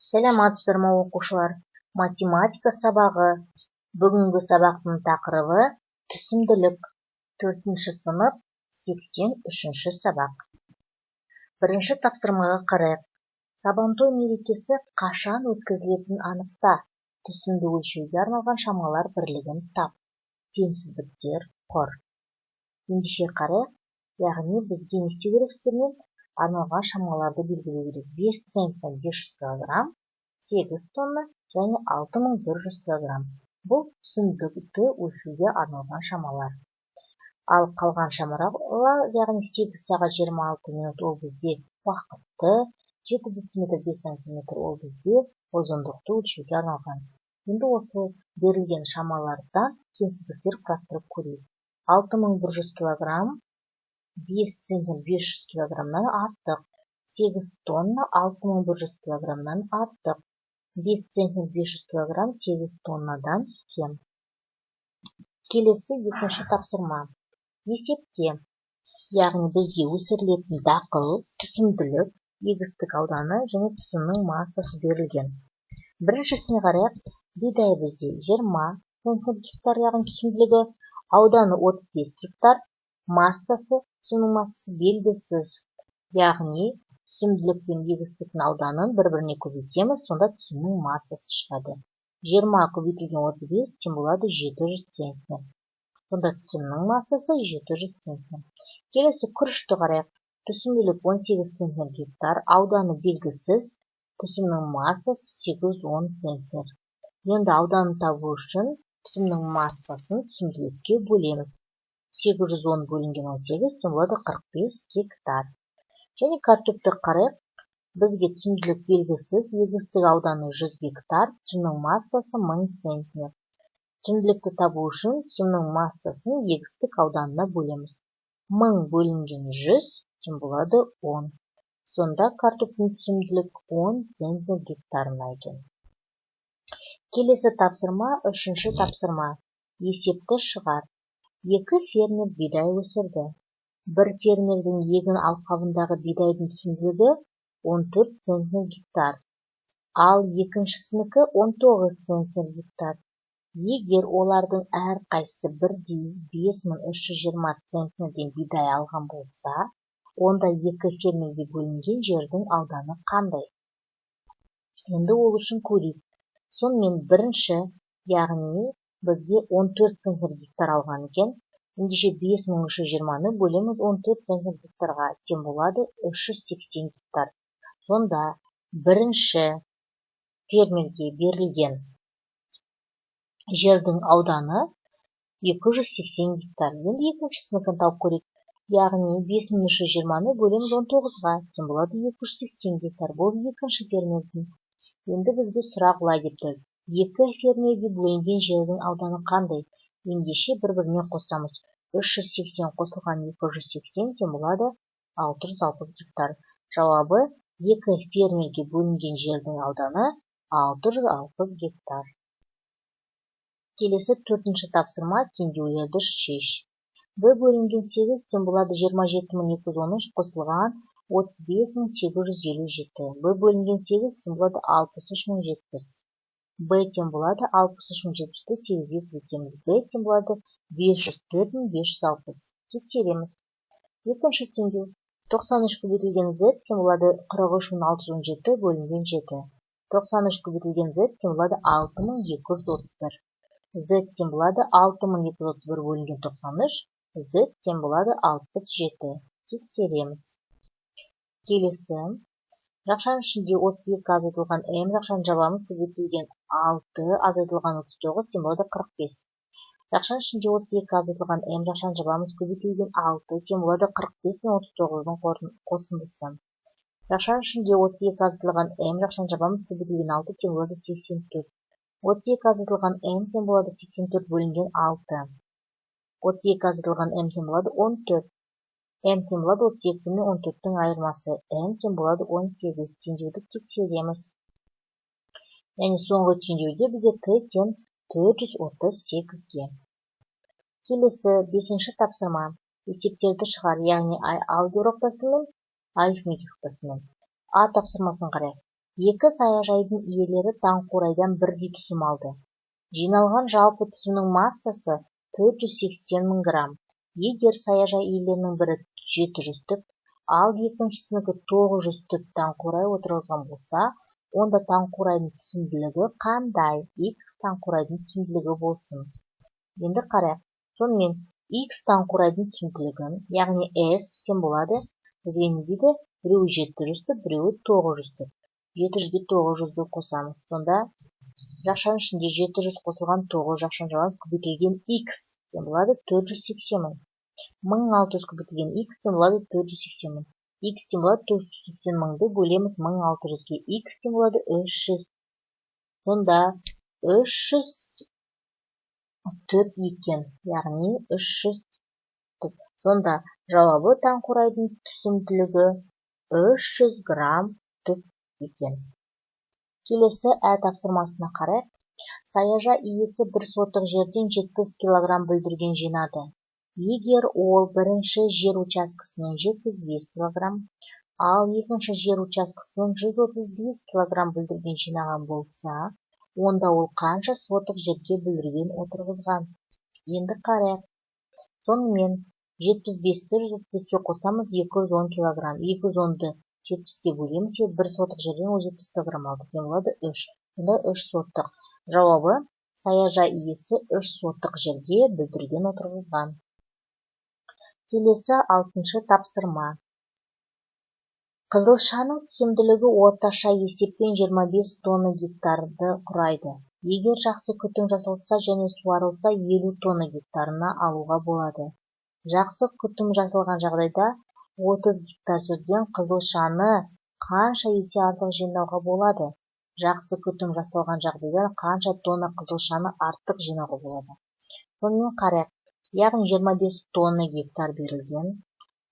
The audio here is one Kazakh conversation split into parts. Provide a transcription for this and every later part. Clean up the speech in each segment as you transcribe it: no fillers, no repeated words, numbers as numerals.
Сәлеметсіздер ме оқушылар? Математика сабағы. Бүгінгі сабақтың тақырыбы түсімділік. 4-ші сынып, 83-ші сабақ. Бірінші тапсырмаға қарайық. Сабантой мерекесі қашан өткізілетінін анықта. Түсімді өлшеуге арналған шамалар бірлігін тап. Теңсіздіктер құр. Ендеше қарайық, яғни бізге не істеу керексіздермен арналған шамаларды белгілеу керек. 5 центнер 500 кг, 8 тонна және 6100 кг. Бұл түсімдікті өлшеуге арналған шамалар. Ал қалған шамалар, яғни 8 сағат 26 минут ол бізде уақытты, 7 дециметр 5 сантиметр ол бізде ұзындықты өлшеуге арналған. Енді осы берілген шамалардан теңсіздіктер құрастырып көрейік. 6100 кг 5 центнер 500 кг-нан артық, 8 тонна 6100 кг-нан артық, 5 центнер 500 кг 8 тоннадан кем. Келесі екінші тапсырма. Есепте, яғни бізге өсірілетін дақыл, түсімділік, егістік ауданы және түсімнің массасы берілген. Біріншісіне қарайық, бидай бізде 20 центнер гектар, яғни түсімділігі, ауданы 35 гектар, массасы, түсімнің массасы белгісіз. Яғни түсімділік пен егістіктің ауданын бір-біріне көбейтеміз, сонда түсімнің массасы шығады. 20 көбейтілген 35 тең болады 700 центнер. Сонда түсімнің массасы 700 центнер. Келесі күрішті қарайық. Түсімділік 18 центнер гектар, ауданы белгісіз, түсімнің массасы 810 центнер. Енді ауданын табу үшін түсімнің массасын түсімділікке бөлеміз. 810 бөлінген 18 тең болады 45 гектар. Және картопты қарайық. Бізге түсімділік белгісіз, егістік ауданы 100 гектар, түсімнің массасы 1000 центнер. Түсімділікті табу үшін түсімнің массасын егістік ауданына бөлеміз. 1000 бөлінген 100 тең болады 10. Сонда картоптың түсімділік 10 центнер гектарына екен. Келесі тапсырма, үшінші тапсырма. Есепті шығар. 2 фермер бидай өсірді. Бір фермердің егін алқабындағы бидайдың түсімділігі 14 центнер гектар. Ал екіншісінікі 19 центнер гектар. Егер олардың әрқайсысы бірдей 5320 центнерден бидай алған болса, онда 2 фермерге бөлінген жердің ауданы қандай? Енді ол үшін көрейік. Сонымен бірінші, яғни бізге 14 центнер гектар алған екен. Ендеше 5320-ны бөлеміз 14 центнер гектарға, тең болады 380 гектар. Сонда бірінші фермерге берілген жердің ауданы 280 гектар. Енді екіншісінікін тауып көрейік. Яғни 5320-ны бөлеміз 19-ға, тең болады 280 гектар. Бұл екінші фермердің. Енді бізге сұрақ былай деп тұр. 2 фермерге бөлінген жердің ауданы қандай? Ендеше бір-біріне қосамыз. 380 қосылған 280 тең болады 660 гектар. Жауабы 2 фермерге бөлінген жердің ауданы 660 гектар. Келесі 4-ші тапсырма, теңдеулерді шеш. Б бөлінген 8 тең болады 27213 қосылған 35857. Б бөлінген 8 тең болады 63070. Б тең болады 63070-ті 8-ге көбейтеміз. Б тең болады 504560. Тексереміз. Екінші теңдеу. 93 көбейтілген Z тең болады 43617 бөлінген 7. 93 көбейтілген Z тең болады 6231. Z тең болады 6231 бөлінген 93. Z тең болады 67. Тексереміз. Келесі. Жақшаның ішінде 32 азайтылған M, жақшаның жабамыз көбейтілген 6, азайтылған 39 тең болады 45. Жақшаның ішінде 32 азайтылған M, жақшаның жабамыз көбейтілген 6 тең болады 45 пен 39-ның қосындысы. Жақшаның ішінде 32 азайтылған M, жақшаның жабамыз көбейтілген 6 тең болады 84. 32 азайтылған M тең болады 84 бөлінген 6. 32 азайтылған M тең болады 14. M тең болады 32 мен 14-тің айырмасы. M тең болады 18. Теңдеуді тексереміз. Яғни соңғы теңдеуде бізде Т тең 438-ге. Келесі 5-ші тапсырма. Есептерді шығар, яғни алгебра тәсілімен, арифметика тәсілімен. А тапсырмасын қарайық. Екі саяжайдың иелері Таңқурайдан бірдей түсім алды. Жиналған жалпы түсімнің массасы 480 мың грамм. Егер саяжай иелерінің бірі 700 түп, ал екіншісінікі 900 түп Таңқурай отырғызған болса, онда Таңқурайдың түсімділігі қандай? X Таңқурайдың түсімділігі болсын. Енді қарайық. Сонымен X Таңқурайдың түсімділігін, яғни S сен болады, бізге не дейді? Біреуі 700 түп, біреуі 900 түп. 700-ге 900-ді қосамыз. Сонда жақшаның ішінде 700 қосылған 9 жақшаны жалғыз көбейтілген X тен болады 480 мың. 1600 көбейтілген X тен болады 480 мың. X тен болады 480 мыңды бөлеміз 1600-ге. X тен болады 300. Сонда 300 түп екен, яғни 300 түп. Сонда жауабы Таңқурайдың түсімділігі 300 грамм түп екен. Келесі ә тапсырмасына қарайық. Саяжай иесі бір сотық жерден 70 килограмм бүлдірген жинады. Егер ол бірінші жер учаскесінен 75 килограмм, ал екінші жер учаскесінен 135 килограмм бүлдірген жинаған болса, онда ол қанша сотық жерге бүлдірген отырғызған? Енді қарайық. Сонымен 75-ті 135-ке қосамыз 210 килограмм. 210-ды 70-ке бөлеміз, бір сотық жерден 70 килограмм алды. Тен болады 3. Онда 3 сотық. Жауабы саяжай иесі 3 сотық жерге бүлдірген отырғызған. Келесі 6-шы тапсырма. Қызылшаның түсімділігі орташа есеппен 25 тонна гектарды құрайды. Егер жақсы күтім жасалса және суарылса 50 тонна гектарына алуға болады. Жақсы күтім жасалған жағдайда 30 гектар жерден қызылшаны қанша есе артық жинауға болады? Жақсы күтім жасалған жағдайда қанша тонна қызылшаны артық жинауға болады? Сонымен қарайық. Яғни 25 тонна гектар берілген.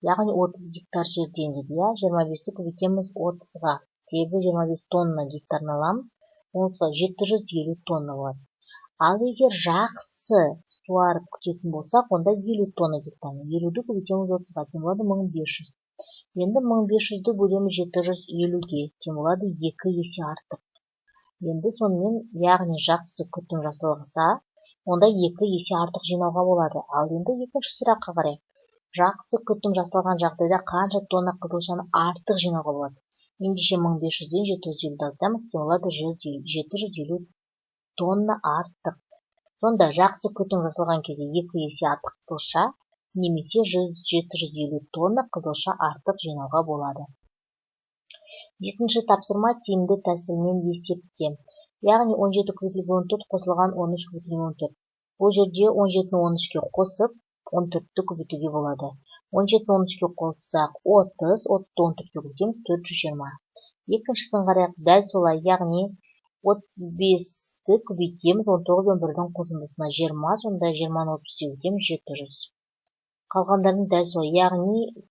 Яғни 30 гектар жерден дейді, 25-ті көбейтеміз 30-ға. Себебі 25 тонна гектарын аламыз, онда 750 тонна болады. Ал егер жақсы суарып күтетін болсақ, онда 50 тонна гектарны. 50-ді көбейтеміз 30-ға, тен болады 1500. Енді 1500-ді бөлеміз 750-ге, тен болады 2 есе артық. Енді сонымен, яғни жақсы күтім жасалса, онда 2 есе артық жинауға болады. Ал енді екінші сұраққа қарайық. Жақсы күтім жасалған жағдайда қанша тонна қызылшаны артық жинауға болады? Ендеше 1500-ден 750-ді азайтамыз, тен болады 750 тонна артық. Сонда жақсы күтім жасалған кезде 2 есе артық қызылша, немесе 750 тонна қызылша артық жинауға болады. 7-ші тапсырма тиімді тәсілмен есепте. Яғни 17 көбейтілген 14 қосылған 13 көбейтілген 14. Бұл жерде 17-ні 13-ке қосып, 14-ті көбейтуге болады. 17-ні 13-ке қоссақ 30, 30-ті 14-ке көбейтеміз 420. Екіншісін қарайық, дәл солай, яғни 35-ті көбейтеміз 19 11-дің қосындысына 20, сонда 20-ны 30-ге көбейтеміз 700. Қалғандарын дәл солай, яғни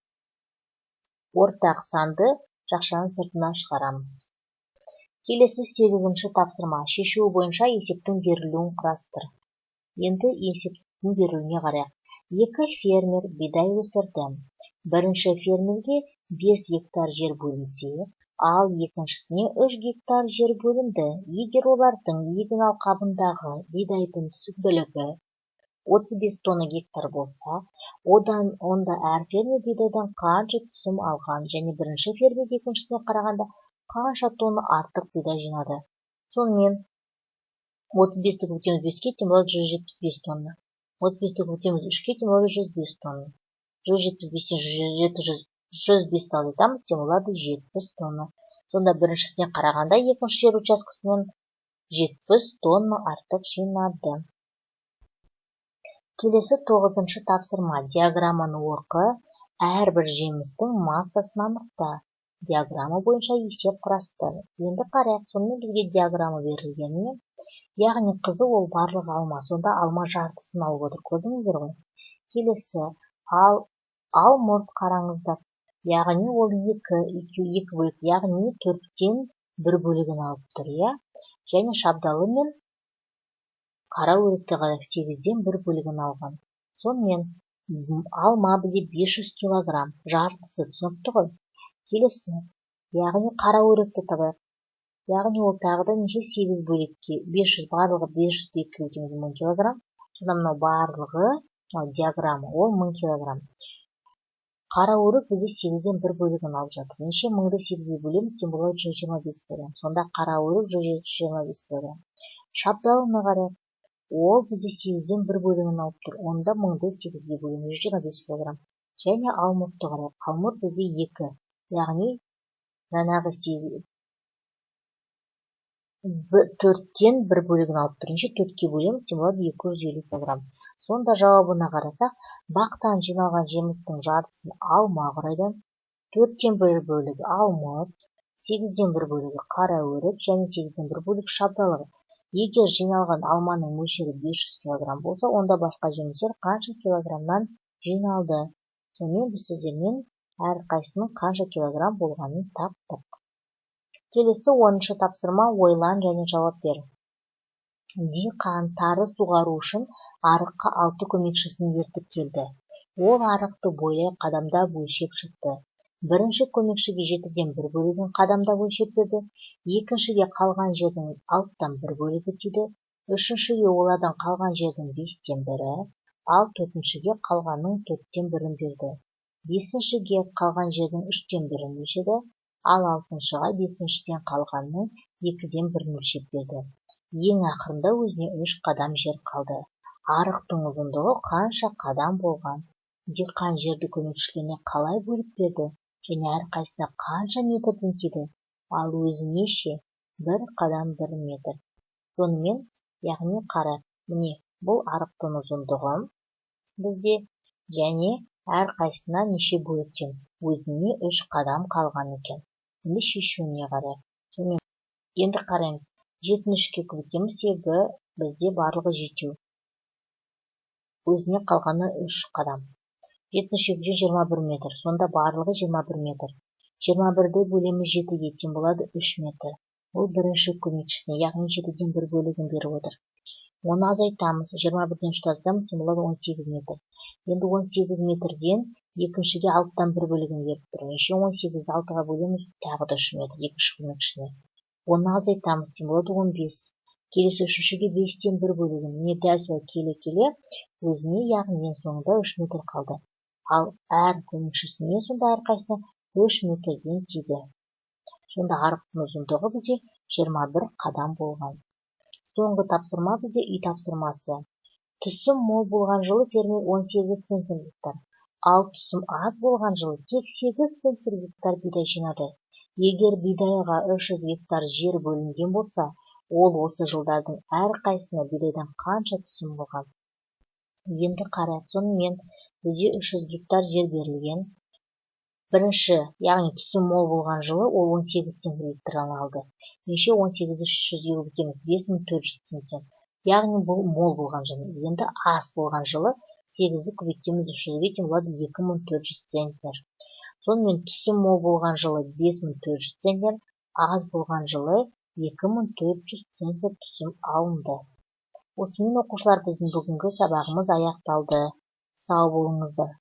ортақ санды жақшаның сыртына шығарамыз. Келесі 8-ші тапсырма. Шешуі бойынша есептің берілуін құрастыр. Енді есептің берілуіне қарайық. 2 фермер бидай өсірді. Бірінші фермерге 5 гектар жер бөлінсе, ал екіншісіне 3 гектар жер бөлінді. Егер олардың егін алқабындағы бидайдың түсімділігі 35 тонна гектар болса, онда әр фермер бидайдан қанша түсім алған, және бірінші фермер екіншісіне қарағанда қанша тонна артық бидай жинады. Сонымен 35-ті көбейтеміз 5-ке, тен болады 175 тонна. 35-ті көбейтеміз 3-ке, тен болады 105 тонна. 175-тен 105-ті азайтамыз, тен болады 70 тонна. Сонда біріншісіне қарағанда екінші жер учаскесінен 70 тонна артық жинады. Келесі 9-ші тапсырма. Диаграмманы оқы, әрбір жемістің массасын анықта. Диаграмма бойынша есеп құрастыр. Енді қарайық, сонымен бізге диаграмма берілгенімен, яғни қызыл ол барлық алма, сонда алма жартысын алып отыр, көрдіңіздер ғой. Келесі, ал мұрт қараңыздар, яғни ол 2 бөлік, яғни 4-тен 1 бөлігін алып тұр, және шабдалы мен қара өрікті қарайық, 8-ден 1 бөлігін алған. Сонымен алма бізде 500 килограмм, жартысы түсінікті ғой. Келесі, яғни қара өрікті табайық. яғни ол тағы да неше 8 бөлікке 500 барлығы 500 екеуден 1000 килограмм. Сонда мынау барлығы диаграмма ол 1000 килограмм. Қара өрік бізде 8-ден 1 бөлігін алып жатыр. Неше 1000-ды 8-ге бөлеміз, тем болады 125 килограмм. Сонда қара өрік 125 килограмм. Шабдалыны қарайық. Ол бізде 8-ден 1 бөлігін алып тұр. Онда 1000-ды 8-ге бөлеміз 125 килограмм. Және алмұртты қарайық. Алмұрт бізде 2. Яғни жаңағы 4-тен 1 бөлігін алып тұрынша 4-ке бөлеміз, тем болады 250 килограмм. Сонда жауабына қарасақ, бақтан жиналған жемістің жартысын алма құрайды, 4-тен 1 бөлігі алмұрт, 8-ден 1 бөлігі қара өрік және 8-ден 1 бөлігі шабдалығы. Егер жиналған алманың мөлшері 500 килограмм болса, онда басқа жемістер қанша килограммнан жиналды? Сонымен біз сіздермен әрқайсының қанша килограмм болғанын таптық. Келесі 10-шы тапсырма, ойлан және жауап бер. Диқан тары суғару үшін арыққа 6 көмекшісін ертіп келді. Ол арықты бойлай қадамдап өлшеп шықты. Бірінші көмекшіге 7-ден 1 бөлігін қадамдап өлшеп берді. Екіншіге қалған жердің 6-тан 1 бөлігі тиді. Үшіншіге оладан қалған жердің 5-тен 1-і, ал төртіншіге қалғанның 4-тен 1-ін берді. Бесіншіге қалған жердің 3-тен 1-ін өлшеді, ал алтыншыға 5-ден қалғанның 2-ден 1-ін өлшеп берді. Ең ақырында өзіне 3 қадам жер қалды. Арықтың ұзындығы қанша қадам болған? Диқан жерді көмекшілеріне қалай бөліп берді? Және әрқайсына қанша метрден тиді? Ал өзіне ше? 1 қадам 1 метр. Сонымен, яғни қарайық. Міне, бұл арықтың ұзындығы бізде және әрқайсына неше бөліктен? Өзіне 3 қадам қалған екен. Енді шешуіне қарайық. Сонымен, енді қараймыз. 73-ке көбейтеміз, себебі бізде барлығы 7. Өзіне қалғаны 3 қадам. 72-ден 21 метр. Сонда барлығы 21 метр. 21-ді бөлеміз 7-ге, тем болады 3 метр. Ол бірінші көмекшісіне, яғни 7-ден 1 бөлігін беріп отыр. Оны азайтамыз. 21-ден 3 азайтамыз, тем болады 18 метр. Енді 18 метрден екіншіге 6-тан 1 бөлігін беріп тұр. Неше 18-ді 6-ға бөлеміз, тағы да 3 метр, екінші көмекшісіне. Оны азайтамыз, тем болады 15. Келесі үшіншіге 5-тен 1 бөлігін. Міне дәл сол келе-келе өзіне, яғни ең соңында 3 метр қалды. Ал әр көмекшісіне сонда әрқайсына 3 метрден тиді. Сонда арықтың ұзындығы бізде 21 қадам болған. Соңғы тапсырма бізде үй тапсырмасы. Түсім мол болған жылы фермер 18 центнер гектар, ал түсім аз болған жылы тек 8 центнер гектар бидай жинады. Егер бидайға 300 гектар жер бөлінген болса, ол осы жылдардың әрқайсына бидайдан қанша түсім болған? Енді қарайық. Сонымен бізде 300 гектар жер берілген. Бірінші, яғни түсім мол болған жылы ол 18 центнер гектардан алды. Неше 18-ді 300-ге көбейтеміз, 5400 центнер. Яғни бұл мол болған жылы. Енді аз болған жылы 8-ді көбейтеміз 300-ге, тем болады 2400 центнер. Сонымен түсім мол болған жылы 5400 центнер, аз болған жылы 2400 центнер түсім алынды. Осымен оқушылар, біздің бүгінгі сабағымыз аяқталды. Сау болыңыздар.